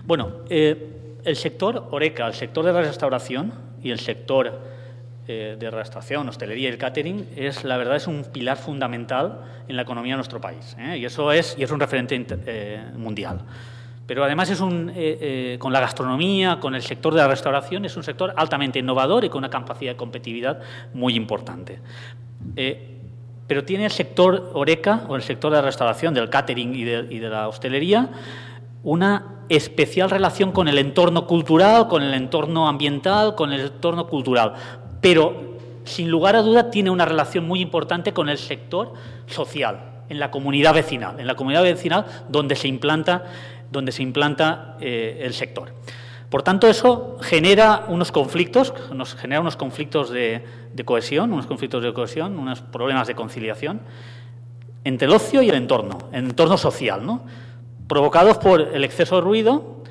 Bueno, el sector HoReCa, el sector de la restauración y el sector de restauración, hostelería y el catering, la verdad es un pilar fundamental en la economía de nuestro país, y eso es un referente mundial. Pero además con la gastronomía, con el sector de la restauración, es un sector altamente innovador y con una capacidad de competitividad muy importante. Pero tiene el sector HoReCa, o el sector de la restauración, del catering y de la hostelería, una especial relación con el entorno cultural, con el entorno ambiental, con el entorno cultural. Pero, sin lugar a duda, tiene una relación muy importante con el sector social, en la comunidad vecinal, donde se implanta el sector. Por tanto, eso genera unos conflictos, de cohesión, unos problemas de conciliación entre el ocio y el entorno social, ¿no? Provocados por el exceso de ruido,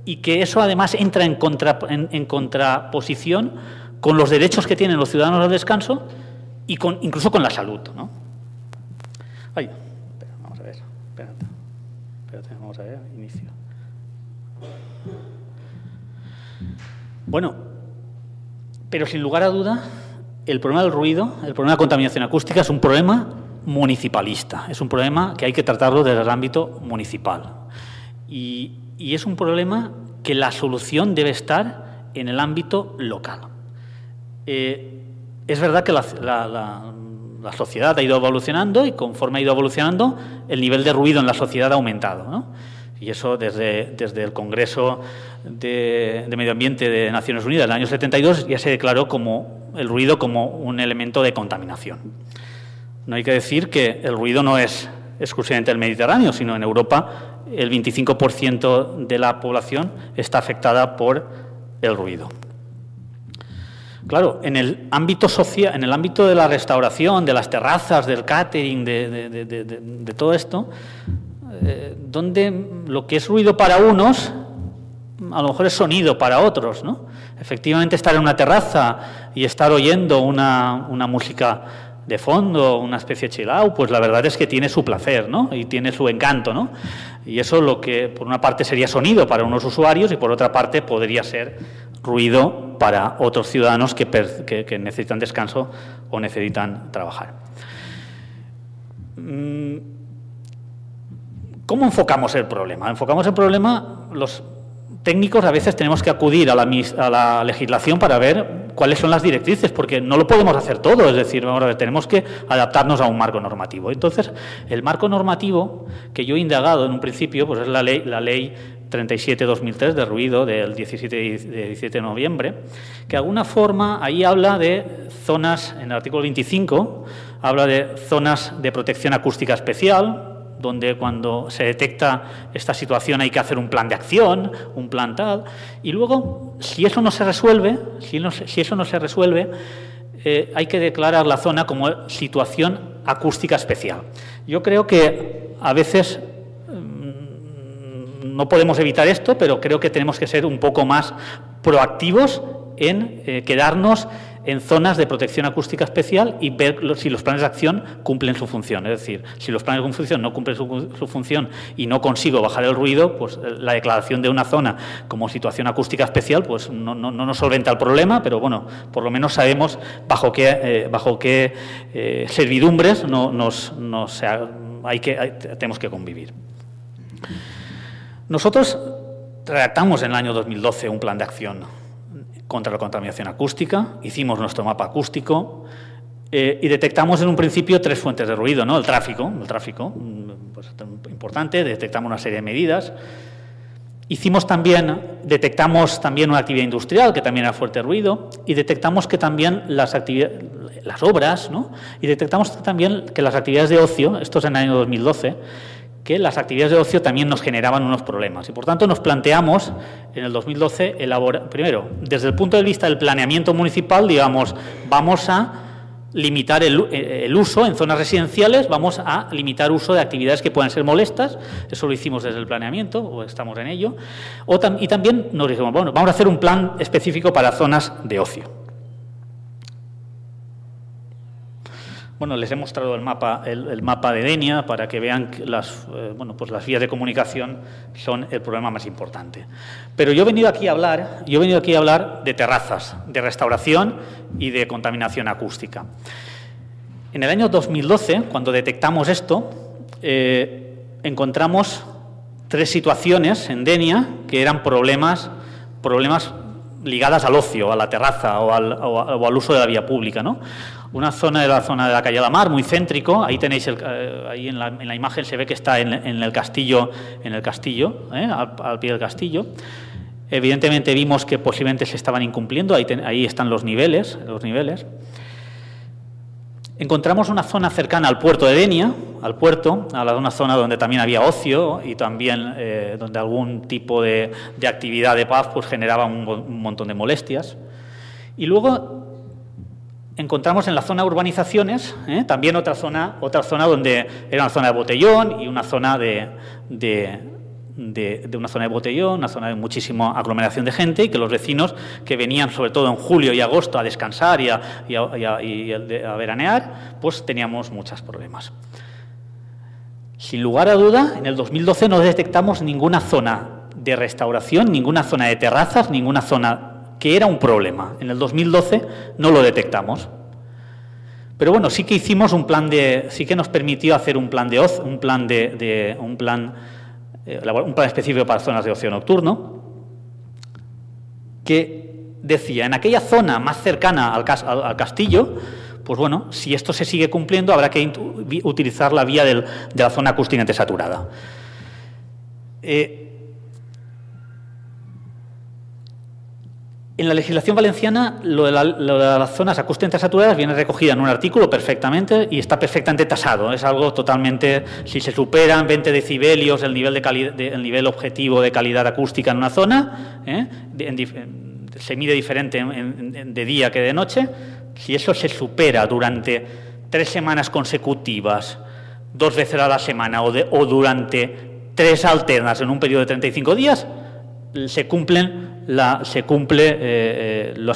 y que eso además entra en contraposición con los derechos que tienen los ciudadanos al descanso y incluso con la salud, ¿no? Ay, vamos a ver, espérate, vamos a ver, inicio. Bueno, pero sin lugar a duda, el problema del ruido, el problema de la contaminación acústica es un problema municipalista, es un problema que hay que tratarlo desde el ámbito municipal. Y es un problema que la solución debe estar en el ámbito local. Es verdad que la sociedad ha ido evolucionando y conforme ha ido evolucionando, el nivel de ruido en la sociedad ha aumentado, ¿no? Y eso desde el Congreso de Medio Ambiente de Naciones Unidas del año 72 ya se declaró el ruido como un elemento de contaminación. No hay que decir que el ruido no es exclusivamente del Mediterráneo, sino en Europa el 25% de la población está afectada por el ruido. Claro, en el ámbito social, en el ámbito de la restauración, de las terrazas, del catering, de todo esto, donde lo que es ruido para unos, a lo mejor es sonido para otros, ¿no? Efectivamente, estar en una terraza y estar oyendo una música de fondo, una especie de chill out, pues la verdad es que tiene su placer, ¿no? Y tiene su encanto, ¿no? Y eso lo que por una parte sería sonido para unos usuarios y por otra parte podría ser ruido para otros ciudadanos que necesitan descanso o necesitan trabajar. ¿Cómo enfocamos el problema? Los técnicos a veces tenemos que acudir a la legislación para ver cuáles son las directrices, porque no lo podemos hacer todo, es decir, tenemos que adaptarnos a un marco normativo. Entonces, el marco normativo que yo he indagado en un principio, pues es la ley 37/2003 de ruido del 17 de noviembre, que de alguna forma ahí habla de zonas, en el artículo 25, habla de zonas de protección acústica especial, donde cuando se detecta esta situación hay que hacer un plan de acción, un plan tal, y luego, si eso no se resuelve, hay que declarar la zona como situación acústica especial. Yo creo que a veces no podemos evitar esto, pero creo que tenemos que ser un poco más proactivos en quedarnos en zonas de protección acústica especial y ver si los planes de acción cumplen su función. Es decir, si los planes de función no cumplen su función y no consigo bajar el ruido, pues la declaración de una zona como situación acústica especial pues no nos solventa el problema, pero bueno, por lo menos sabemos bajo qué servidumbres tenemos que convivir. Nosotros redactamos en el año 2012 un plan de acción contra la contaminación acústica, hicimos nuestro mapa acústico y detectamos en un principio 3 fuentes de ruido, ¿no? El tráfico, pues, importante, detectamos una serie de medidas. Detectamos también una actividad industrial que también era fuerte ruido y detectamos que también las obras, ¿no? Y detectamos también que las actividades de ocio, esto es en el año 2012, que las actividades de ocio también nos generaban unos problemas. Y, por tanto, nos planteamos en el 2012 primero, desde el punto de vista del planeamiento municipal, digamos, vamos a limitar el uso en zonas residenciales, vamos a limitar uso de actividades que puedan ser molestas, eso lo hicimos desde el planeamiento, o estamos en ello, y también nos dijimos, bueno, vamos a hacer un plan específico para zonas de ocio. Bueno, les he mostrado el mapa de Denia para que vean que las vías de comunicación son el problema más importante. Pero yo he venido aquí a hablar de terrazas, de restauración y de contaminación acústica. En el año 2012, cuando detectamos esto, encontramos 3 situaciones en Denia que eran problemas ligadas al ocio, a la terraza o al uso de la vía pública, ¿no? Una zona de la calle Alamar, muy céntrico. Ahí tenéis, ahí en la imagen se ve que está en el castillo, al pie del castillo. Evidentemente vimos que posiblemente se estaban incumpliendo. Ahí están los niveles. Encontramos una zona cercana al puerto de Denia, una zona donde también había ocio y también donde algún tipo de actividad de paz pues generaba un montón de molestias. Y luego encontramos en la zona de urbanizaciones también otra zona donde era una zona de botellón y una zona una zona de muchísima aglomeración de gente, y que los vecinos que venían sobre todo en julio y agosto a descansar y a veranear, pues teníamos muchos problemas. Sin lugar a duda, en el 2012 no detectamos ninguna zona de restauración, ninguna zona de terrazas, ninguna zona que era un problema. En el 2012 no lo detectamos. Pero bueno, sí que hicimos sí que nos permitió hacer un plan específico para zonas de ocio nocturno, que decía, en aquella zona más cercana al castillo, pues bueno, si esto se sigue cumpliendo, habrá que utilizar la vía de la zona acústicamente saturada. En la legislación valenciana, lo de las zonas acústicamente saturadas viene recogida en un artículo perfectamente y está perfectamente tasado. Es algo totalmente, si se superan 20 decibelios el nivel objetivo de calidad acústica en una zona, se mide diferente de día que de noche. Si eso se supera durante 3 semanas consecutivas, 2 veces a la semana o durante 3 alternas en un periodo de 35 días, se cumplen las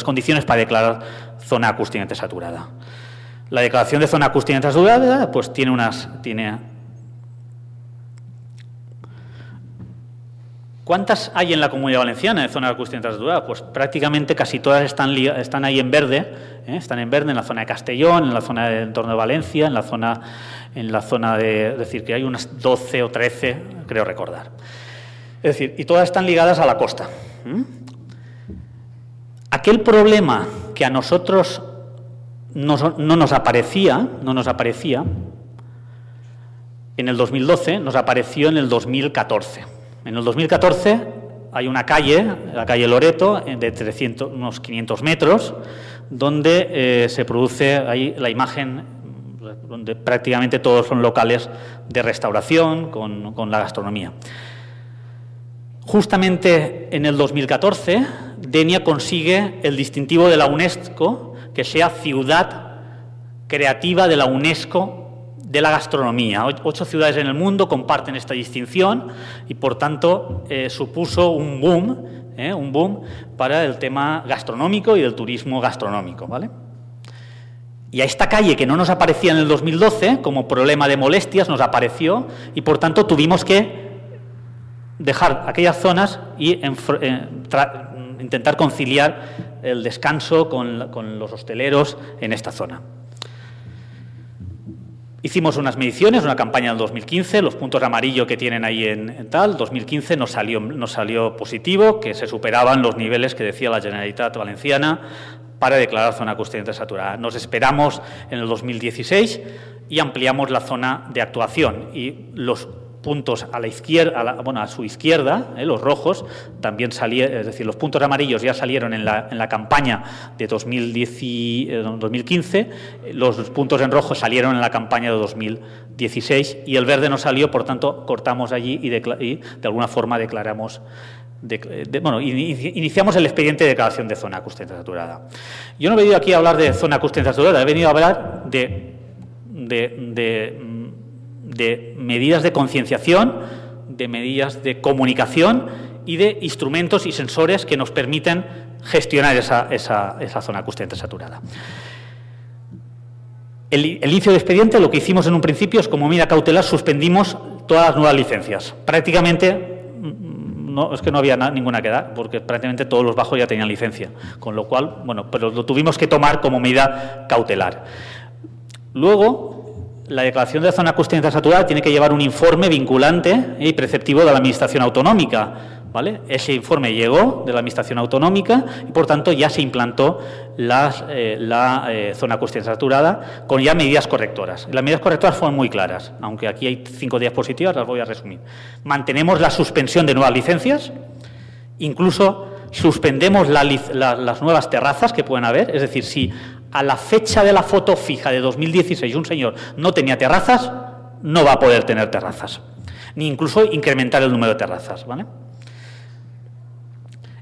condiciones para declarar zona acústicamente saturada. La declaración de zona acústicamente saturada pues tiene ¿Cuántas hay en la Comunidad Valenciana de zonas acústicamente saturadas? Pues prácticamente casi todas están ahí en verde, están en verde en la zona de Castellón, en la zona del entorno de Valencia, en la zona de, es decir, que hay unas 12 o 13, creo recordar. Es decir, y todas están ligadas a la costa. Aquel problema que a nosotros no nos aparecía, en el 2012, nos apareció en el 2014. En el 2014 hay una calle, la calle Loreto, de unos 500 metros, donde se produce ahí la imagen, donde prácticamente todos son locales de restauración con la gastronomía. Justamente en el 2014, Denia consigue el distintivo de la UNESCO, que sea ciudad creativa de la UNESCO de la gastronomía. 8 ciudades en el mundo comparten esta distinción y, por tanto, supuso un boom para el tema gastronómico y del turismo gastronómico, ¿vale? Y a esta calle, que no nos aparecía en el 2012 como problema de molestias, nos apareció y, por tanto, tuvimos que dejar aquellas zonas y intentar conciliar el descanso con los hosteleros en esta zona. Hicimos unas mediciones, una campaña en el 2015, los puntos amarillos que tienen ahí en 2015 nos salió positivo, que se superaban los niveles que decía la Generalitat Valenciana para declarar zona acústicamente saturada. Nos esperamos en el 2016 y ampliamos la zona de actuación, y los puntos a la izquierda, a su izquierda, los rojos, también salieron, es decir, los puntos amarillos ya salieron en la campaña de 2015, los puntos en rojo salieron en la campaña de 2016 y el verde no salió, por tanto, cortamos allí y de alguna forma declaramos, iniciamos el expediente de declaración de zona acústicamente saturada. Yo no he venido aquí a hablar de zona acústicamente saturada, he venido a hablar de medidas de concienciación, de medidas de comunicación y de instrumentos y sensores que nos permiten gestionar esa zona acústicamente saturada. El inicio de expediente, lo que hicimos en un principio es, como medida cautelar, suspendimos todas las nuevas licencias. Prácticamente, no, es que no había ninguna que dar, porque prácticamente todos los bajos ya tenían licencia, con lo cual, bueno, pero lo tuvimos que tomar como medida cautelar. Luego, la declaración de la zona acústica saturada tiene que llevar un informe vinculante y preceptivo de la Administración Autonómica, ¿vale? Ese informe llegó de la Administración Autonómica y, por tanto, ya se implantó la zona acústica saturada con ya medidas correctoras. Las medidas correctoras fueron muy claras, aunque aquí hay 5 diapositivas, las voy a resumir. Mantenemos la suspensión de nuevas licencias, incluso suspendemos las nuevas terrazas que pueden haber, es decir, si a la fecha de la foto fija de 2016 un señor no tenía terrazas, no va a poder tener terrazas, ni incluso incrementar el número de terrazas, ¿vale?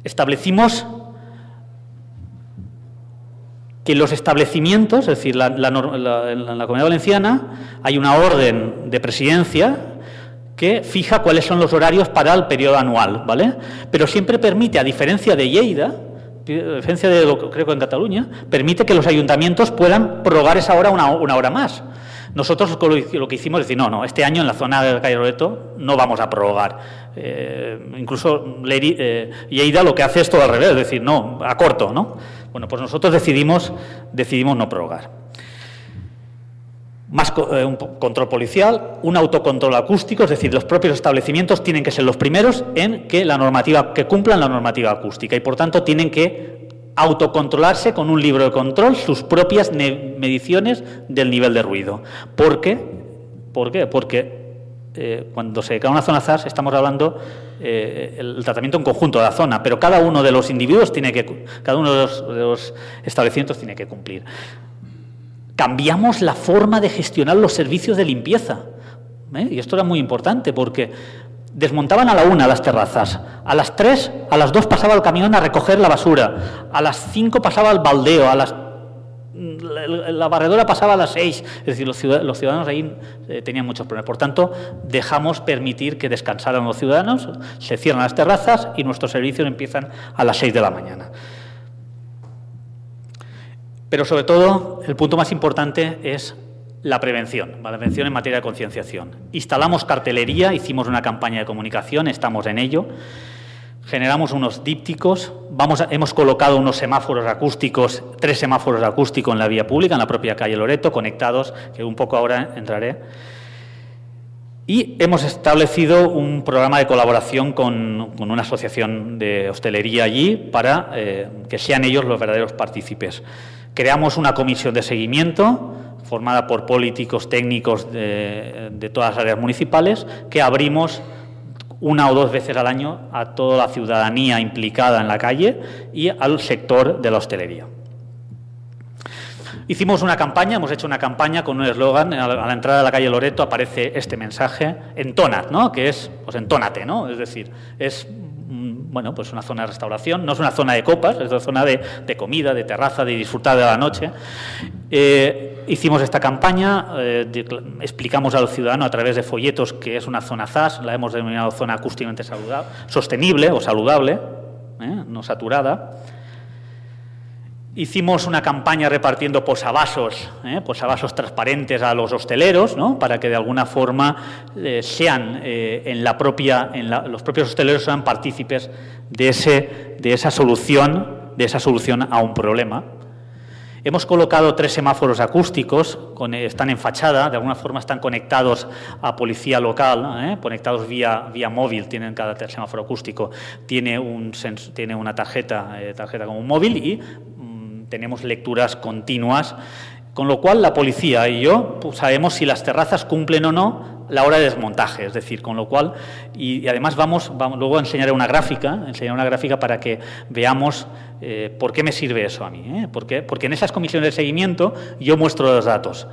Establecimos que los establecimientos, es decir, en la Comunidad Valenciana hay una orden de presidencia que fija cuáles son los horarios para el periodo anual, ¿vale? Pero siempre permite, a diferencia de Lleida, a diferencia de lo que creo que en Cataluña, permite que los ayuntamientos puedan prorrogar esa hora una hora más. Nosotros lo que hicimos es decir, no, este año en la zona de la calle Loreto no vamos a prorrogar. Incluso Lleida lo que hace es todo al revés, es decir, no, a corto, ¿no? Bueno, pues nosotros decidimos no prorrogar. Más un control policial, un autocontrol acústico, es decir, los propios establecimientos tienen que ser los primeros en que cumplan la normativa acústica y, por tanto, tienen que autocontrolarse con un libro de control sus propias mediciones del nivel de ruido. ¿Por qué? Porque cuando se declara una zona ZAS estamos hablando el tratamiento en conjunto de la zona, pero cada uno de los individuos cada uno de los establecimientos tiene que cumplir. Cambiamos la forma de gestionar los servicios de limpieza, y esto era muy importante porque desmontaban a la 1 las terrazas, a las 3, a las 2 pasaba el camión a recoger la basura, a las 5 pasaba el baldeo, la barredora pasaba a las 6, es decir, los ciudadanos ahí tenían muchos problemas. Por tanto, dejamos permitir que descansaran los ciudadanos, se cierran las terrazas y nuestros servicios empiezan a las 6 de la mañana. Pero, sobre todo, el punto más importante es la prevención en materia de concienciación. Instalamos cartelería, hicimos una campaña de comunicación, estamos en ello, generamos unos dípticos, hemos colocado unos semáforos acústicos, 3 semáforos acústicos en la vía pública, en la propia calle Loreto, conectados, que un poco ahora entraré. Y hemos establecido un programa de colaboración con una asociación de hostelería allí para que sean ellos los verdaderos partícipes. Creamos una comisión de seguimiento formada por políticos técnicos de todas las áreas municipales que abrimos 1 o 2 veces al año a toda la ciudadanía implicada en la calle y al sector de la hostelería. Hicimos una campaña, hemos hecho una campaña con un eslogan. A la entrada de la calle Loreto aparece este mensaje, entonat, ¿no? Que es, pues entónate, ¿no? Es decir, es bueno, pues una zona de restauración, no es una zona de copas, es una zona de comida, de terraza, de disfrutar de la noche. Hicimos esta campaña, explicamos al ciudadano a través de folletos que es una zona ZAS, la hemos denominado zona acústicamente sostenible o saludable, no saturada. Hicimos una campaña repartiendo posavasos transparentes a los hosteleros, ¿no? Para que de alguna forma sean los propios hosteleros sean partícipes de esa solución a un problema. Hemos colocado 3 semáforos acústicos, están en fachada, de alguna forma están conectados a policía local, conectados vía móvil, tienen cada semáforo acústico, tiene una tarjeta como un móvil y tenemos lecturas continuas, con lo cual la policía y yo pues, sabemos si las terrazas cumplen o no la hora de desmontaje, es decir, con lo cual, y además vamos luego a enseñar una gráfica para que veamos por qué me sirve eso a mí, porque en esas comisiones de seguimiento yo muestro los datos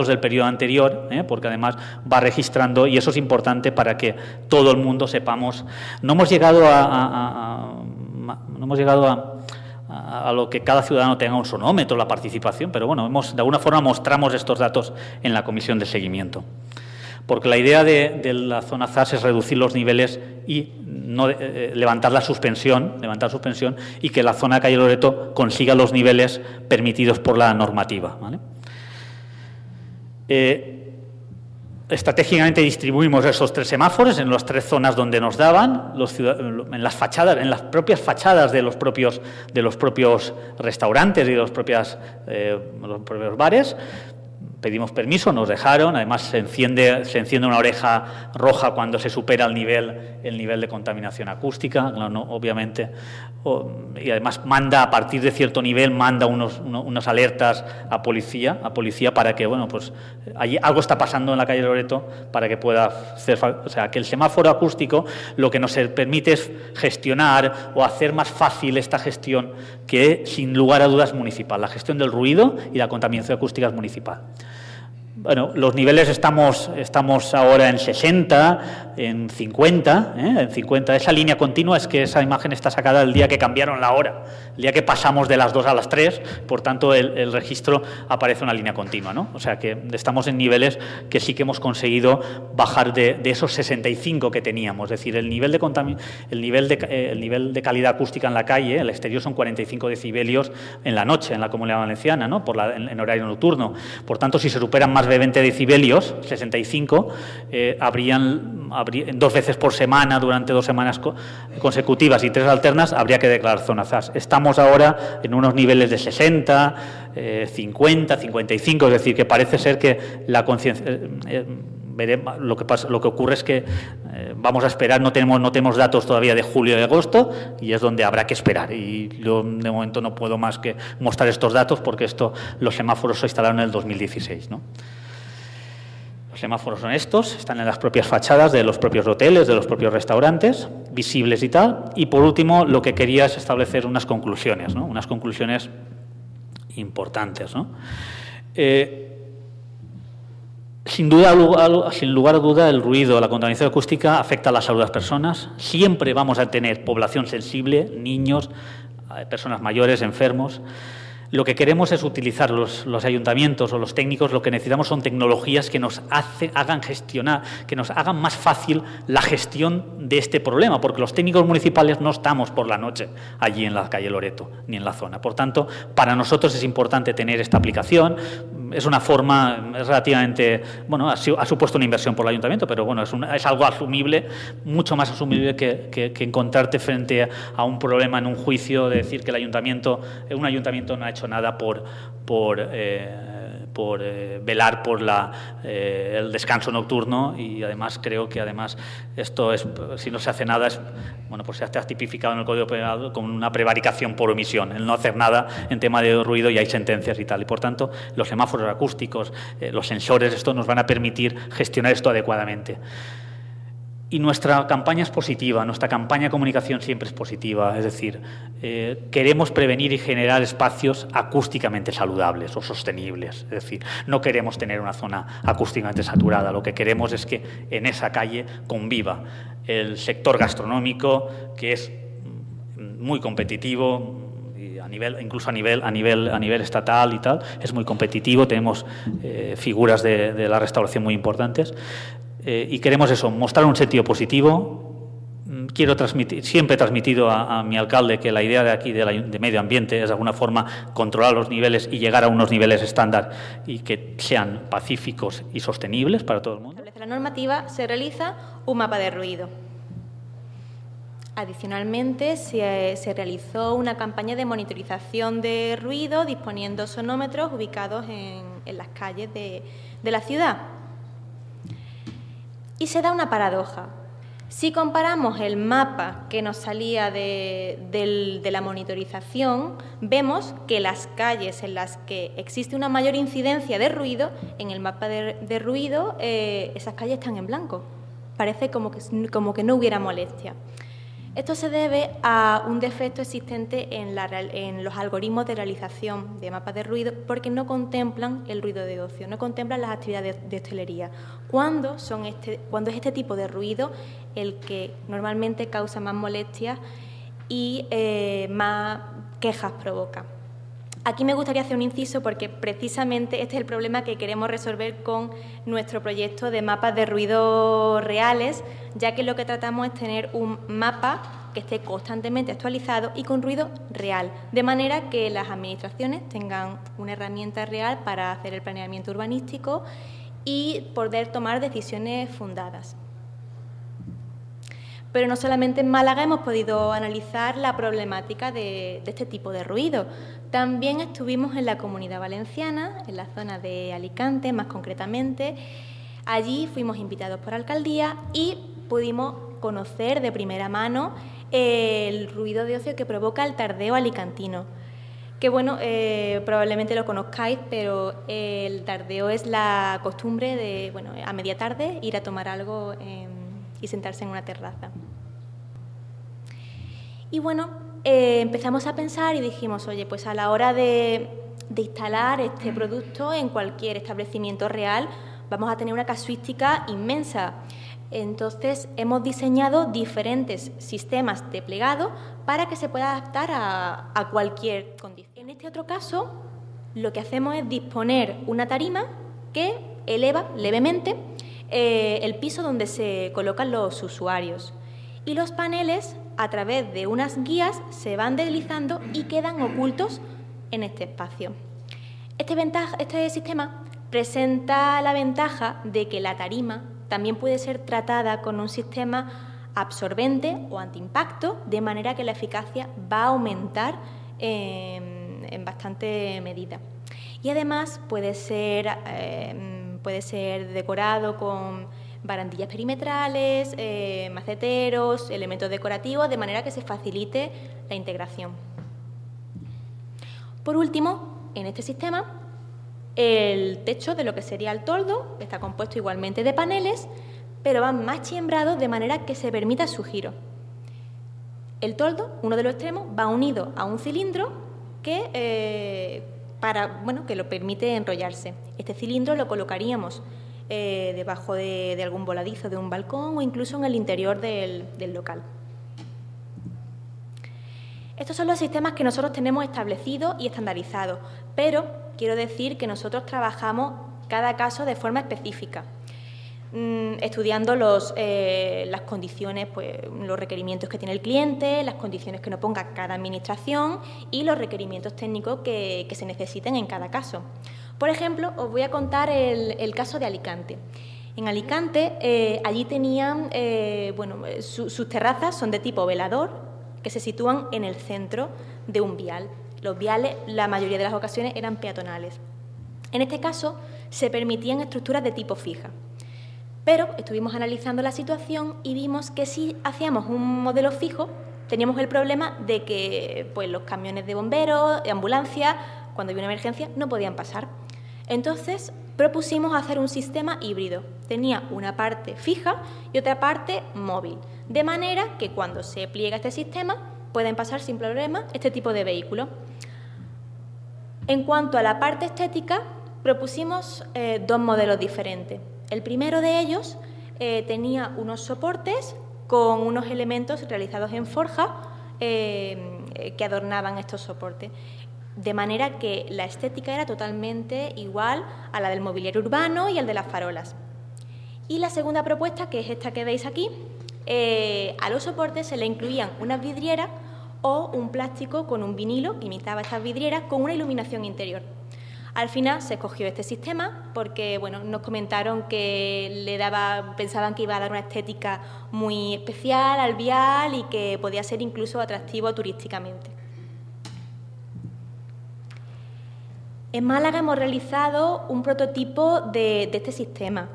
del periodo anterior, porque además va registrando y eso es importante para que todo el mundo sepamos. No hemos llegado a lo que cada ciudadano tenga un sonómetro, la participación, pero bueno, de alguna forma mostramos estos datos en la comisión de seguimiento. Porque la idea de la zona ZAS es reducir los niveles y no levantar la suspensión y que la zona de calle Loreto consiga los niveles permitidos por la normativa, ¿vale? Estratégicamente distribuimos esos 3 semáforos en las 3 zonas donde nos daban, en las fachadas, en las propias fachadas de los propios restaurantes y de los propios bares. Pedimos permiso, nos dejaron, además se enciende una oreja roja cuando se supera el nivel de contaminación acústica, no, obviamente, y además manda, a partir de cierto nivel, manda unas alertas a policía para que, bueno, pues allí algo está pasando en la calle Loreto para que pueda hacer, o sea, que el semáforo acústico lo que nos permite es gestionar o hacer más fácil esta gestión que, sin lugar a dudas, es municipal. La gestión del ruido y la contaminación acústica es municipal. Bueno, los niveles estamos ahora en 60, en 50, en 50. Esa línea continua es que esa imagen está sacada el día que cambiaron la hora, el día que pasamos de las 2 a las 3, por tanto el registro aparece una línea continua, ¿no? O sea que estamos en niveles que sí que hemos conseguido bajar de esos 65 que teníamos, es decir, el nivel de calidad acústica en la calle, el exterior son 45 decibelios en la noche, en la Comunidad Valenciana, ¿no? En horario nocturno. Por tanto, si se superan más de 20 decibelios, 65, habrían 2 veces por semana, durante 2 semanas consecutivas y 3 alternas, habría que declarar zona ZAS. Estamos ahora en unos niveles de 60, 50, 55, es decir, que parece ser que la conciencia... Lo que ocurre es que vamos a esperar, no tenemos datos todavía de julio y agosto, y es donde habrá que esperar. Y yo de momento no puedo más que mostrar estos datos porque los semáforos se instalaron en el 2016, ¿no? Los semáforos son estos, están en las propias fachadas de los propios hoteles, de los propios restaurantes, visibles y tal. Y por último, lo que quería es establecer unas conclusiones, ¿no? Unas conclusiones importantes, ¿no? Sin lugar a duda, el ruido, la contaminación acústica afecta a la salud de las personas. Siempre vamos a tener población sensible, niños, personas mayores, enfermos. Lo que queremos es utilizar los ayuntamientos o los técnicos, lo que necesitamos son tecnologías que nos hagan gestionar, que nos hagan más fácil la gestión de este problema, porque los técnicos municipales no estamos por la noche allí en la calle Loreto ni en la zona. Por tanto, para nosotros es importante tener esta aplicación. Es una forma, es relativamente, bueno, ha supuesto una inversión por el ayuntamiento, pero bueno, es algo asumible, mucho más asumible que encontrarte frente a un problema en un juicio de decir que un ayuntamiento no ha hecho nada por velar por el descanso nocturno, y además creo que esto es, si no se hace nada, pues se está tipificado en el Código Penal como una prevaricación por omisión, el no hacer nada en tema de ruido, y hay sentencias y tal, y por tanto los semáforos acústicos, los sensores, esto nos van a permitir gestionar esto adecuadamente. Y nuestra campaña es positiva, nuestra campaña de comunicación siempre es positiva, es decir, queremos prevenir y generar espacios acústicamente saludables o sostenibles, es decir, no queremos tener una zona acústicamente saturada, lo que queremos es que en esa calle conviva el sector gastronómico, que es muy competitivo, y incluso a nivel estatal y tal, es muy competitivo, tenemos figuras de la restauración muy importantes. Y queremos eso, mostrar un sentido positivo. Siempre he transmitido a mi alcalde que la idea de aquí de medio ambiente es de alguna forma controlar los niveles y llegar a unos niveles estándar y que sean pacíficos y sostenibles para todo el mundo. Establece la normativa, se realiza un mapa de ruido. Adicionalmente, se realizó una campaña de monitorización de ruido disponiendo sonómetros ubicados en las calles de la ciudad. Y se da una paradoja. Si comparamos el mapa que nos salía de la monitorización, vemos que las calles en las que existe una mayor incidencia de ruido, en el mapa de ruido, esas calles están en blanco. Parece como que no hubiera molestia. Esto se debe a un defecto existente en los algoritmos de realización de mapas de ruido, porque no contemplan el ruido de ocio, no contemplan las actividades de hostelería. Cuando es este tipo de ruido el que normalmente causa más molestias y más quejas provoca. Aquí me gustaría hacer un inciso porque precisamente este es el problema que queremos resolver con nuestro proyecto de mapas de ruido reales, ya que lo que tratamos es tener un mapa que esté constantemente actualizado y con ruido real, de manera que las administraciones tengan una herramienta real para hacer el planeamiento urbanístico y poder tomar decisiones fundadas. Pero no solamente en Málaga hemos podido analizar la problemática de este tipo de ruido. También estuvimos en la Comunidad Valenciana, en la zona de Alicante más concretamente. Allí fuimos invitados por alcaldía y pudimos conocer de primera mano el ruido de ocio que provoca el tardeo alicantino. Que bueno, probablemente lo conozcáis, pero el tardeo es la costumbre de, bueno, a media tarde ir a tomar algo y sentarse en una terraza. Y bueno, empezamos a pensar y dijimos, oye, pues a la hora de instalar este producto en cualquier establecimiento real, vamos a tener una casuística inmensa. Entonces, hemos diseñado diferentes sistemas de plegado para que se pueda adaptar a cualquier condición. En este otro caso, lo que hacemos es disponer una tarima que eleva levemente el piso donde se colocan los usuarios. Y los paneles, a través de unas guías, se van deslizando y quedan ocultos en este espacio. Este sistema presenta la ventaja de que la tarima también puede ser tratada con un sistema absorbente o antiimpacto, de manera que la eficacia va a aumentar en bastante medida. Y además puede ser decorado con barandillas perimetrales, maceteros, elementos decorativos, de manera que se facilite la integración. Por último, en este sistema, el techo de lo que sería el toldo está compuesto igualmente de paneles, pero van machimbrados de manera que se permita su giro. El toldo, uno de los extremos, va unido a un cilindro que lo permite enrollarse. Este cilindro lo colocaríamos debajo de algún voladizo de un balcón o incluso en el interior del local. Estos son los sistemas que nosotros tenemos establecidos y estandarizados, pero quiero decir que nosotros trabajamos cada caso de forma específica, estudiando las condiciones, pues, los requerimientos que tiene el cliente, las condiciones que nos ponga cada administración y los requerimientos técnicos que se necesiten en cada caso. Por ejemplo, os voy a contar el caso de Alicante. En Alicante, allí tenían, sus terrazas son de tipo velador, que se sitúan en el centro de un vial. Los viales, la mayoría de las ocasiones, eran peatonales. En este caso, se permitían estructuras de tipo fija. Pero estuvimos analizando la situación y vimos que si hacíamos un modelo fijo, teníamos el problema de que pues, los camiones de bomberos, de ambulancia, cuando había una emergencia, no podían pasar. Entonces, propusimos hacer un sistema híbrido. Tenía una parte fija y otra parte móvil, de manera que cuando se pliega este sistema pueden pasar sin problema este tipo de vehículos. En cuanto a la parte estética, propusimos dos modelos diferentes. El primero de ellos tenía unos soportes con unos elementos realizados en forja que adornaban estos soportes, de manera que la estética era totalmente igual a la del mobiliario urbano y al de las farolas. Y la segunda propuesta, que es esta que veis aquí, a los soportes se le incluían unas vidrieras o un plástico con un vinilo que imitaba estas vidrieras con una iluminación interior. Al final se escogió este sistema porque nos comentaron que pensaban que iba a dar una estética muy especial al vial y que podía ser incluso atractivo turísticamente. En Málaga hemos realizado un prototipo de este sistema.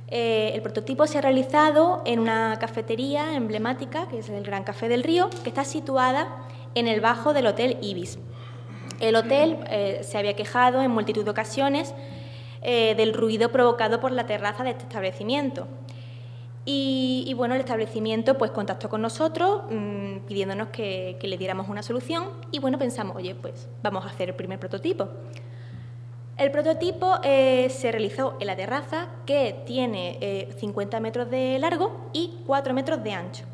El prototipo se ha realizado en una cafetería emblemática, que es el Gran Café del Río, que está situada en el bajo del Hotel Ibis. El hotel se había quejado en multitud de ocasiones del ruido provocado por la terraza de este establecimiento. Y el establecimiento pues contactó con nosotros pidiéndonos que le diéramos una solución y pensamos, oye, pues vamos a hacer el primer prototipo. El prototipo se realizó en la terraza, que tiene 50 metros de largo y 4 metros de ancho.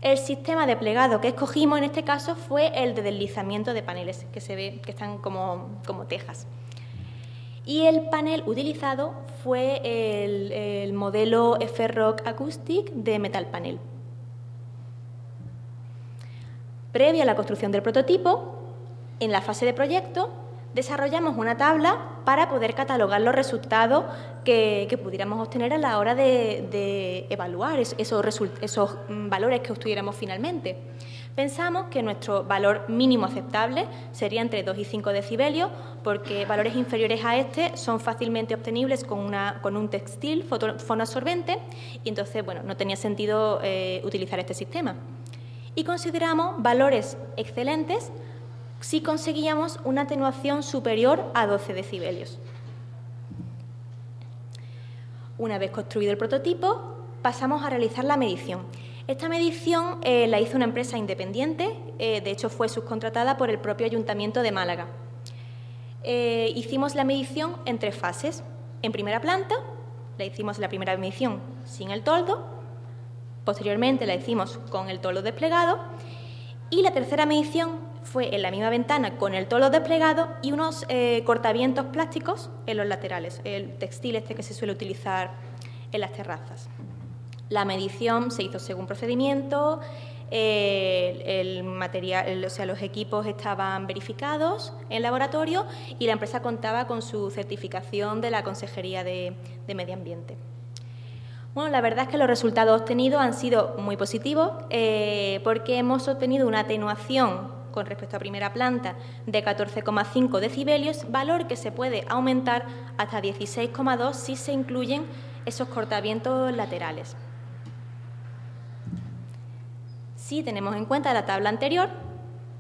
El sistema de plegado que escogimos en este caso fue el de deslizamiento de paneles, que se ve que están como tejas. Y el panel utilizado fue el modelo F-Rock Acoustic de Metal Panel. Previo a la construcción del prototipo, en la fase de proyecto, desarrollamos una tabla para poder catalogar los resultados que pudiéramos obtener a la hora de evaluar esos valores que obtuviéramos finalmente. Pensamos que nuestro valor mínimo aceptable sería entre 2 y 5 decibelios, porque valores inferiores a este son fácilmente obtenibles con un textil fonoabsorbente y entonces, bueno, no tenía sentido utilizar este sistema. Y consideramos valores excelentes si conseguíamos una atenuación superior a 12 decibelios. Una vez construido el prototipo, pasamos a realizar la medición. Esta medición la hizo una empresa independiente, de hecho fue subcontratada por el propio Ayuntamiento de Málaga. Hicimos la medición en 3 fases. En primera planta, la hicimos la primera medición sin el toldo, posteriormente la hicimos con el toldo desplegado y la tercera medición fue en la misma ventana con el toldo desplegado y unos cortavientos plásticos en los laterales, el textil este que se suele utilizar en las terrazas. La medición se hizo según procedimiento, el material, o sea, los equipos estaban verificados en laboratorio y la empresa contaba con su certificación de la Consejería de Medio Ambiente. Bueno, la verdad es que los resultados obtenidos han sido muy positivos porque hemos obtenido una atenuación con respecto a primera planta de 14,5 decibelios, valor que se puede aumentar hasta 16,2 si se incluyen esos cortavientos laterales. Si tenemos en cuenta la tabla anterior,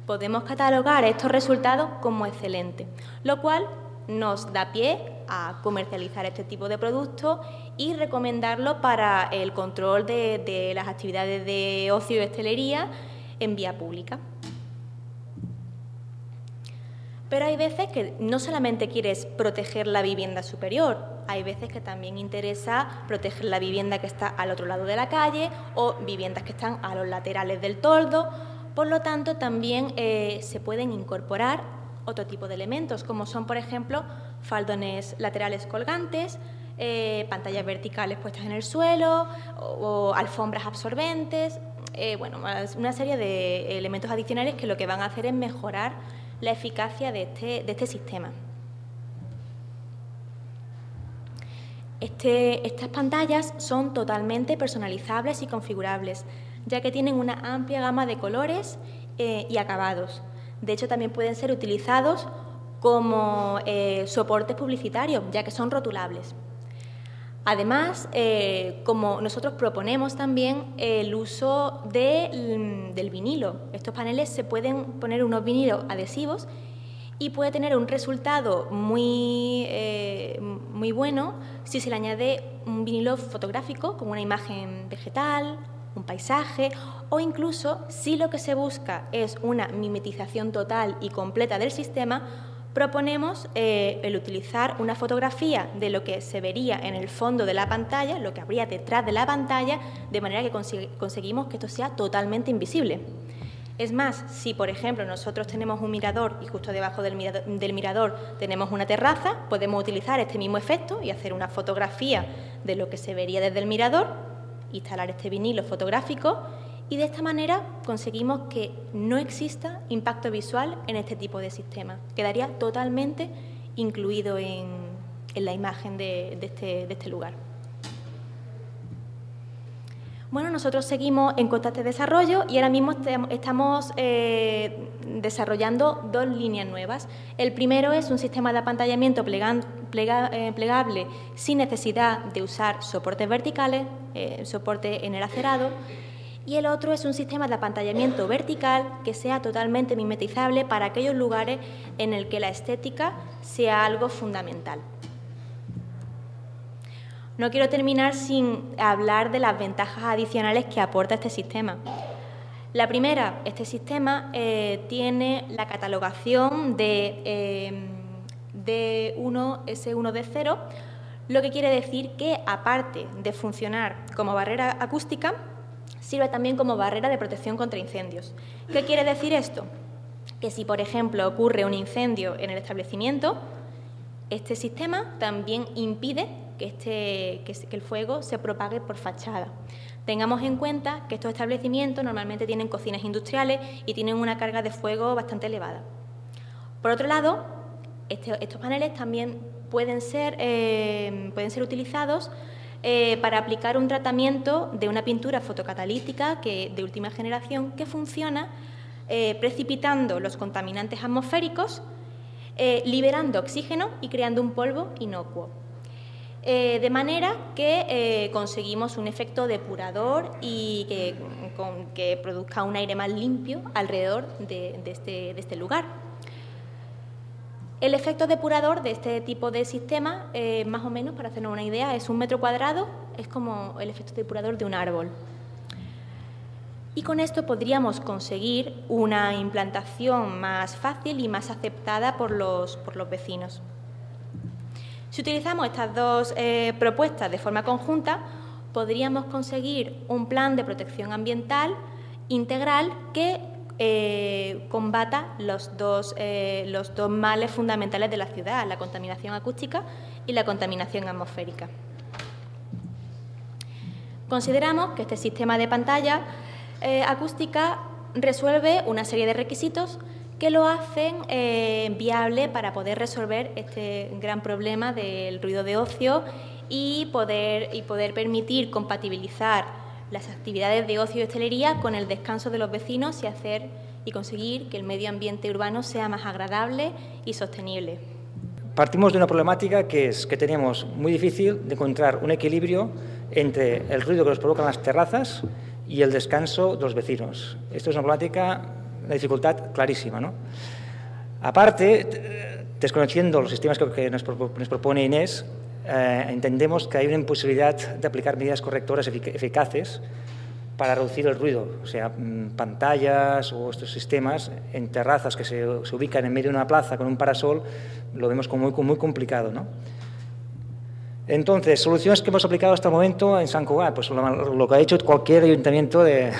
podemos catalogar estos resultados como excelentes, lo cual nos da pie a comercializar este tipo de productos y recomendarlo para el control de las actividades de ocio y hostelería en vía pública. Pero hay veces que no solamente quieres proteger la vivienda superior, hay veces que también interesa proteger la vivienda que está al otro lado de la calle o viviendas que están a los laterales del toldo. Por lo tanto, también se pueden incorporar otro tipo de elementos, como son, por ejemplo, faldones laterales colgantes, pantallas verticales puestas en el suelo o alfombras absorbentes, bueno, una serie de elementos adicionales que lo que van a hacer es mejorar la eficacia de este sistema. Estas pantallas son totalmente personalizables y configurables, ya que tienen una amplia gama de colores y acabados. De hecho, también pueden ser utilizados como soportes publicitarios, ya que son rotulables. Además, como nosotros proponemos también el uso del vinilo. Estos paneles se pueden poner unos vinilos adhesivos y puede tener un resultado muy bueno si se le añade un vinilo fotográfico con una imagen vegetal, un paisaje o incluso si lo que se busca es una mimetización total y completa del sistema, proponemos el utilizar una fotografía de lo que se vería en el fondo de la pantalla, lo que habría detrás de la pantalla, de manera que conseguimos que esto sea totalmente invisible. Es más, si por ejemplo nosotros tenemos un mirador y justo debajo del mirador tenemos una terraza, podemos utilizar este mismo efecto y hacer una fotografía de lo que se vería desde el mirador, instalar este vinilo fotográfico y de esta manera conseguimos que no exista impacto visual en este tipo de sistema. Quedaría totalmente incluido en la imagen de este lugar. Bueno, nosotros seguimos en constante desarrollo y ahora mismo estamos desarrollando 2 líneas nuevas. El primero es un sistema de apantallamiento plegable sin necesidad de usar soportes verticales, soporte en el acerado, y el otro es un sistema de apantallamiento vertical que sea totalmente mimetizable para aquellos lugares en el que la estética sea algo fundamental. No quiero terminar sin hablar de las ventajas adicionales que aporta este sistema. La primera, este sistema tiene la catalogación de S1D0, lo que quiere decir que, aparte de funcionar como barrera acústica, sirve también como barrera de protección contra incendios. ¿Qué quiere decir esto? Que si, por ejemplo, ocurre un incendio en el establecimiento, este sistema también impide que el fuego se propague por fachada. Tengamos en cuenta que estos establecimientos normalmente tienen cocinas industriales y tienen una carga de fuego bastante elevada. Por otro lado, estos paneles también pueden ser utilizados para aplicar un tratamiento de una pintura fotocatalítica de última generación que funciona precipitando los contaminantes atmosféricos, liberando oxígeno y creando un polvo inocuo. De manera que conseguimos un efecto depurador y que produzca un aire más limpio alrededor de este lugar. El efecto depurador de este tipo de sistema, más o menos, para hacernos una idea, es 1 metro cuadrado, es como el efecto depurador de un árbol. Y con esto podríamos conseguir una implantación más fácil y más aceptada por los vecinos. Si utilizamos estas dos propuestas de forma conjunta, podríamos conseguir un plan de protección ambiental integral que combata los dos males fundamentales de la ciudad, la contaminación acústica y la contaminación atmosférica. Consideramos que este sistema de pantalla acústica resuelve una serie de requisitos que lo hacen viable para poder resolver este gran problema del ruido de ocio y poder permitir compatibilizar las actividades de ocio y hostelería con el descanso de los vecinos y conseguir que el medio ambiente urbano sea más agradable y sostenible. Partimos de una problemática que es que tenemos muy difícil de encontrar un equilibrio entre el ruido que nos provocan las terrazas y el descanso de los vecinos. Esto es una problemática, una dificultad clarísima, ¿no? Aparte, desconociendo los sistemas que nos propone Inés, entendemos que hay una imposibilidad de aplicar medidas correctoras eficaces para reducir el ruido, o sea, pantallas o estos sistemas en terrazas que se ubican en medio de una plaza con un parasol, lo vemos como muy complicado, ¿no? Entonces, soluciones que hemos aplicado hasta el momento en Sant Cugat, pues lo que ha hecho cualquier ayuntamiento de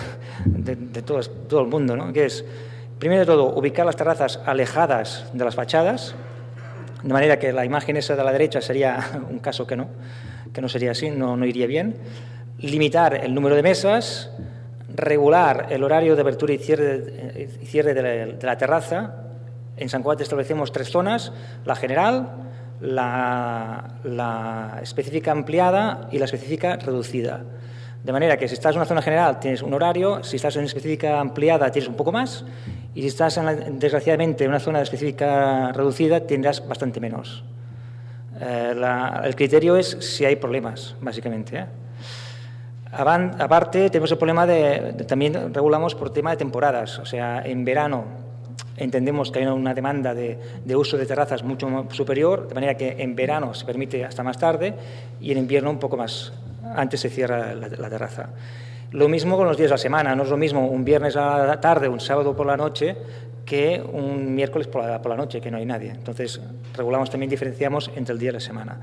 todo el mundo, ¿no? Que es, primero de todo, ubicar las terrazas alejadas de las fachadas, de manera que la imagen esa de la derecha sería un caso que no sería así, no iría bien. Limitar el número de mesas, regular el horario de apertura y cierre de la terraza. En Sant Cugat establecemos 3 zonas, la general, la específica ampliada y la específica reducida. De manera que si estás en una zona general tienes un horario, si estás en una específica ampliada tienes un poco más y si estás, desgraciadamente, en una zona específica reducida tendrás bastante menos. El criterio es si hay problemas, básicamente, ¿eh? Aparte, tenemos el problema también regulamos por tema de temporadas, o sea, en verano entendemos que hay una demanda de uso de terrazas mucho superior, de manera que en verano se permite hasta más tarde y en invierno un poco más, antes se cierra la terraza. Lo mismo con los días de la semana, no es lo mismo un viernes a la tarde, un sábado por la noche, que un miércoles por la noche, que no hay nadie. Entonces, regulamos también, diferenciamos entre el día y la semana.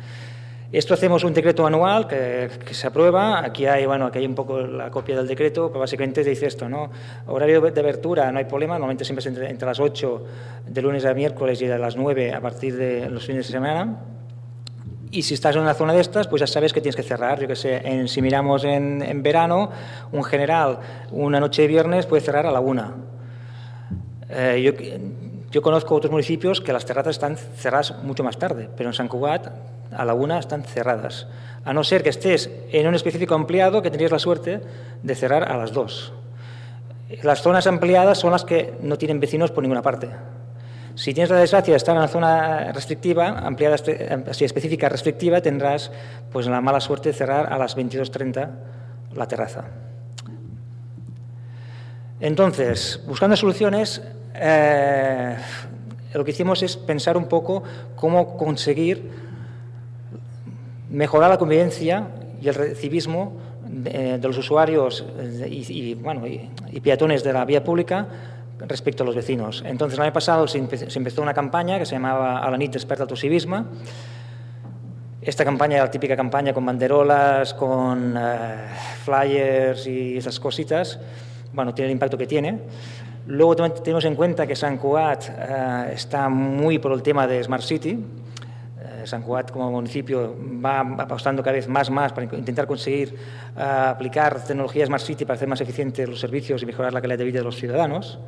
Esto hacemos un decreto anual que se aprueba. Aquí hay un poco la copia del decreto, pero básicamente dice esto, ¿no? Horario de apertura, no hay problema, normalmente siempre es entre las 8 de lunes a miércoles y a las 9 a partir de los fines de semana. Y si estás en una zona de estas, pues ya sabes que tienes que cerrar. Yo que sé, si miramos en verano, un general, una noche de viernes puede cerrar a la 1. Yo conozco otros municipios que las terrazas están cerradas mucho más tarde, pero en Sant Cugat a la 1 están cerradas, a no ser que estés en un específico ampliado que tendrías la suerte de cerrar a las 2. Las zonas ampliadas son las que no tienen vecinos por ninguna parte. Si tienes la desgracia de estar en una zona restrictiva, ampliada, así específica restrictiva, tendrás pues la mala suerte de cerrar a las 22:30 la terraza. Entonces, buscando soluciones, lo que hicimos es pensar un poco cómo conseguir mejorar la convivencia y el civismo de los usuarios y peatones de la vía pública respecto a los vecinos. Entonces, el año pasado se empezó una campaña que se llamaba A la nit desperta el tu civisme. Esta campaña era la típica campaña con banderolas, con flyers y esas cositas. Bueno, tiene el impacto que tiene. Luego también tenemos en cuenta que Sant Cugat está muy por el tema de Smart City. Sant Cugat como municipio va apostando cada vez más para intentar conseguir aplicar tecnología Smart City para hacer más eficientes los servicios y mejorar la calidad de vida de los ciudadanos.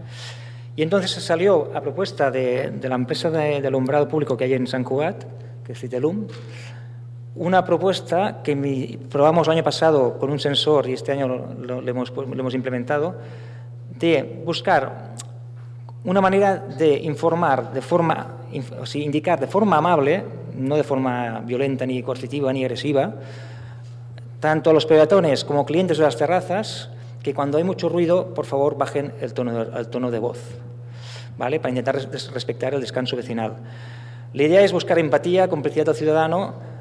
Y entonces salió a propuesta de la empresa de alumbrado público que hay en Sant Cugat, que es Citelum, una propuesta que probamos el año pasado con un sensor y este año lo hemos implementado, de buscar una manera de informar, indicar de forma amable, no de forma violenta, ni coercitiva, ni agresiva, tanto a los peatones como clientes de las terrazas, que cuando hay mucho ruido, por favor, bajen el tono de voz, ¿vale? Para intentar respetar el descanso vecinal. La idea es buscar empatía, complicidad al ciudadano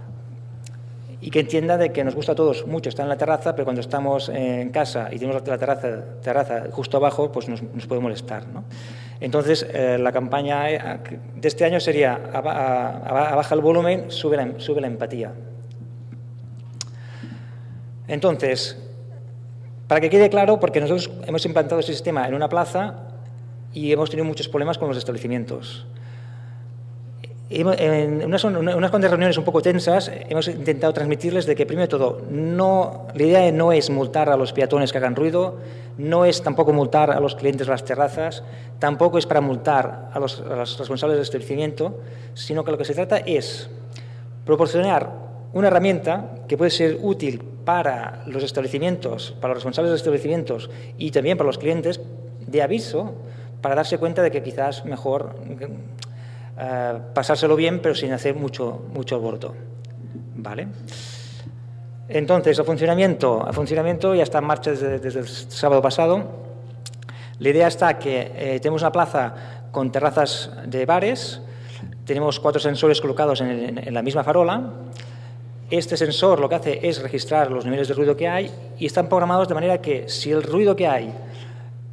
y que entienda de que nos gusta a todos mucho estar en la terraza, pero cuando estamos en casa y tenemos la terraza justo abajo, pues nos puede molestar, ¿no? Entonces, la campaña de este año sería baja el volumen, sube la empatía. Entonces, para que quede claro, porque nosotros hemos implantado este sistema en una plaza y hemos tenido muchos problemas con los establecimientos. En unas cuantas reuniones un poco tensas hemos intentado transmitirles de que, primero de todo, la idea no es multar a los peatones que hagan ruido, no es tampoco multar a los clientes de las terrazas, tampoco es para multar a los responsables del establecimiento, sino que lo que se trata es proporcionar una herramienta que puede ser útil para los establecimientos, para los responsables de los establecimientos y también para los clientes, de aviso, para darse cuenta de que quizás mejor pasárselo bien, pero sin hacer mucho alboroto, ¿vale? Entonces, el funcionamiento ya está en marcha desde el sábado pasado. La idea está que tenemos una plaza con terrazas de bares, tenemos 4 sensores colocados en la misma farola. Este sensor lo que hace es registrar los niveles de ruido que hay y están programados de manera que si el ruido que hay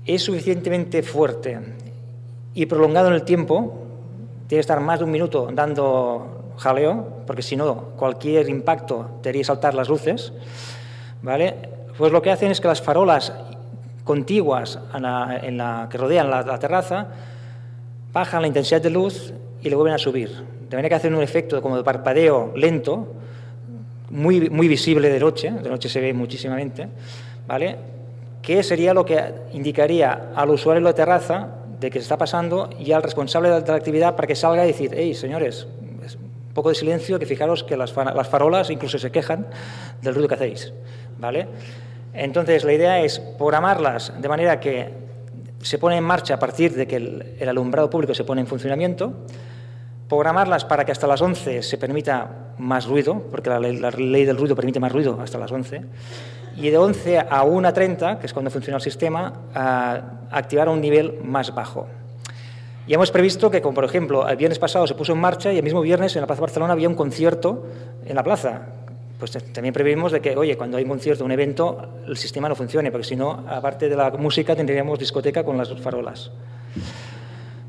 es suficientemente fuerte y prolongado en el tiempo, tiene que estar más de un minuto dando jaleo, porque si no, cualquier impacto te haría saltar las luces, ¿vale? Pues lo que hacen es que las farolas contiguas que rodean la terraza bajan la intensidad de luz y le vuelven a subir, de manera que hacen un efecto como de parpadeo lento, muy visible de noche se ve muchísimamente, ¿vale? Que sería lo que indicaría al usuario de la terraza de que se está pasando y al responsable de la actividad para que salga y decir: hey, señores, un poco de silencio, que fijaros que las farolas incluso se quejan del ruido que hacéis, ¿vale? Entonces, la idea es programarlas de manera que se pone en marcha a partir de que el alumbrado público se pone en funcionamiento, programarlas para que hasta las 11 se permita más ruido, porque la ley del ruido permite más ruido hasta las 11, y de 11 a 1:30, que es cuando funciona el sistema, activar un nivel más bajo. Y hemos previsto que, como por ejemplo, el viernes pasado se puso en marcha y el mismo viernes en la Plaza Barcelona había un concierto en la plaza. Pues también previmos de que, oye, cuando hay un concierto, un evento, el sistema no funcione, porque si no, aparte de la música, tendríamos discoteca con las farolas.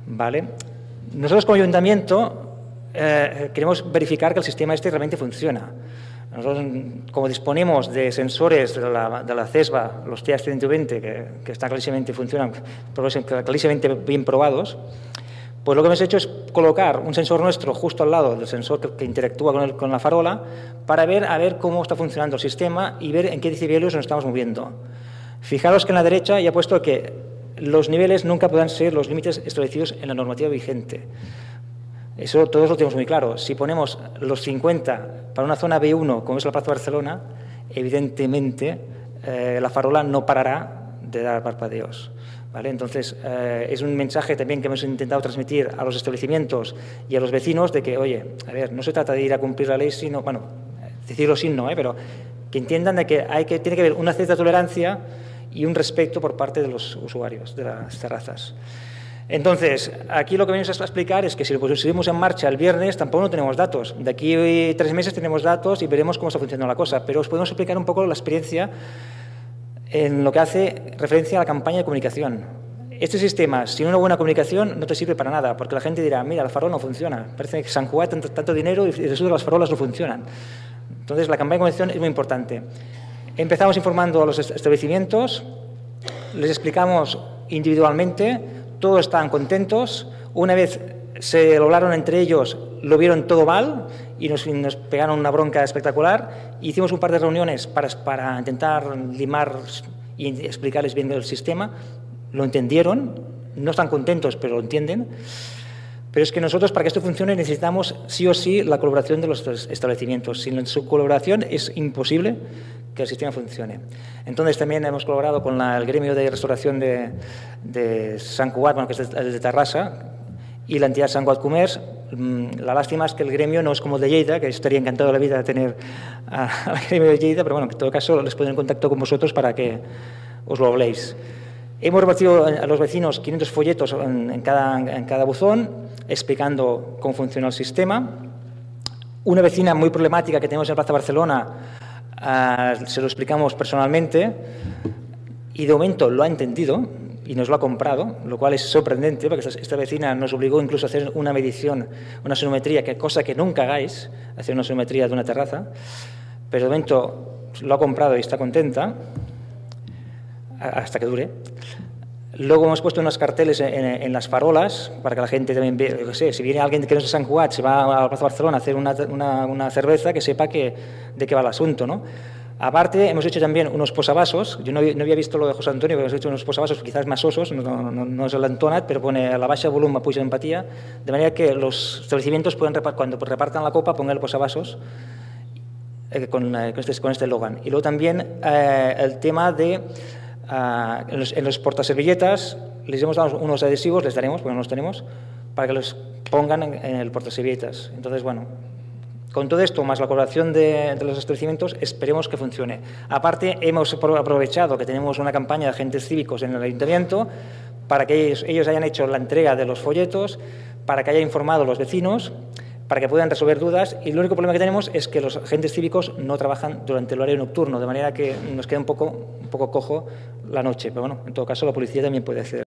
¿Vale? Nosotros como ayuntamiento queremos verificar que el sistema realmente funciona. Nosotros, como disponemos de sensores de la CESVA, los TIAS 120, que están funcionan clarísimamente bien probados, pues lo que hemos hecho es colocar un sensor nuestro justo al lado del sensor que interactúa con la farola para ver cómo está funcionando el sistema y ver en qué decibelios nos estamos moviendo. Fijaros que en la derecha ya he puesto que los niveles nunca podrán ser los límites establecidos en la normativa vigente. Eso todos lo tenemos muy claro. Si ponemos los 50 para una zona B1, como es la Plaza Barcelona, evidentemente la farola no parará de dar parpadeos, ¿vale? Entonces, es un mensaje también que hemos intentado transmitir a los establecimientos y a los vecinos de que, oye, a ver, no se trata de ir a cumplir la ley, sino, bueno, decirlo sin no, pero que entiendan de que tiene que haber una cierta tolerancia y un respeto por parte de los usuarios de las terrazas. Entonces, aquí lo que venimos a explicar es que si lo pusimos en marcha el viernes, tampoco no tenemos datos. De aquí a 3 meses tenemos datos y veremos cómo está funcionando la cosa, pero os podemos explicar un poco la experiencia en lo que hace referencia a la campaña de comunicación. Este sistema, sin una buena comunicación, no te sirve para nada, porque la gente dirá: mira, el farol no funciona, parece que Sant Cugat tanto dinero y resulta que las farolas no funcionan. Entonces, la campaña de comunicación es muy importante. Empezamos informando a los establecimientos, les explicamos individualmente, todos estaban contentos. Una vez se lograron entre ellos lo vieron todo mal y nos pegaron una bronca espectacular. Hicimos un par de reuniones para intentar limar y explicarles bien el sistema. Lo entendieron, no están contentos, pero lo entienden. Pero es que nosotros, para que esto funcione, necesitamos sí o sí la colaboración de los establecimientos. Sin su colaboración es imposible que el sistema funcione. Entonces, también hemos colaborado con el gremio de restauración de Sant Cugat, bueno, que es el de Terrassa, y la entidad Sant Cugat Comerç. La lástima es que el gremio no es como el de Lleida, que estaría encantado de la vida de tener al gremio de Lleida, pero bueno, en todo caso les pongo en contacto con vosotros para que os lo habléis. Hemos repartido a los vecinos 500 folletos en cada buzón, explicando cómo funciona el sistema. Una vecina muy problemática que tenemos en Plaza Barcelona, se lo explicamos personalmente y de momento lo ha entendido y nos lo ha comprado, lo cual es sorprendente, porque esta vecina nos obligó incluso a hacer una medición, una sonometría, cosa que nunca hagáis, hacer una sonometría de una terraza, pero de momento lo ha comprado y está contenta, hasta que dure. Luego hemos puesto unos carteles en las farolas para que la gente también vea, yo sé, si viene alguien que no es de Sant Cugat, se va a la Plaza Barcelona a hacer una cerveza, que sepa de qué va el asunto, ¿no? Aparte, hemos hecho también unos posavasos. Yo no había visto lo de José Antonio, pero hemos hecho unos posavasos quizás más sosos, no es el Antonat, pero pone a la baixa volum, a puja empatía, de manera que los establecimientos pueden, cuando repartan la copa, pongan el posavasos con este eslogan. Y luego también el tema de... en los portaservilletas les hemos dado unos adhesivos, les daremos, porque no los tenemos, para que los pongan en el portaservilletas. Entonces, bueno, con todo esto, más la colaboración de los establecimientos, esperemos que funcione. Aparte, hemos aprovechado que tenemos una campaña de agentes cívicos en el ayuntamiento para que ellos hayan hecho la entrega de los folletos, para que haya informado a los vecinos, para que puedan resolver dudas, y el único problema que tenemos es que los agentes cívicos no trabajan durante el horario nocturno, de manera que nos queda un poco cojo la noche, pero bueno, en todo caso la policía también puede acceder.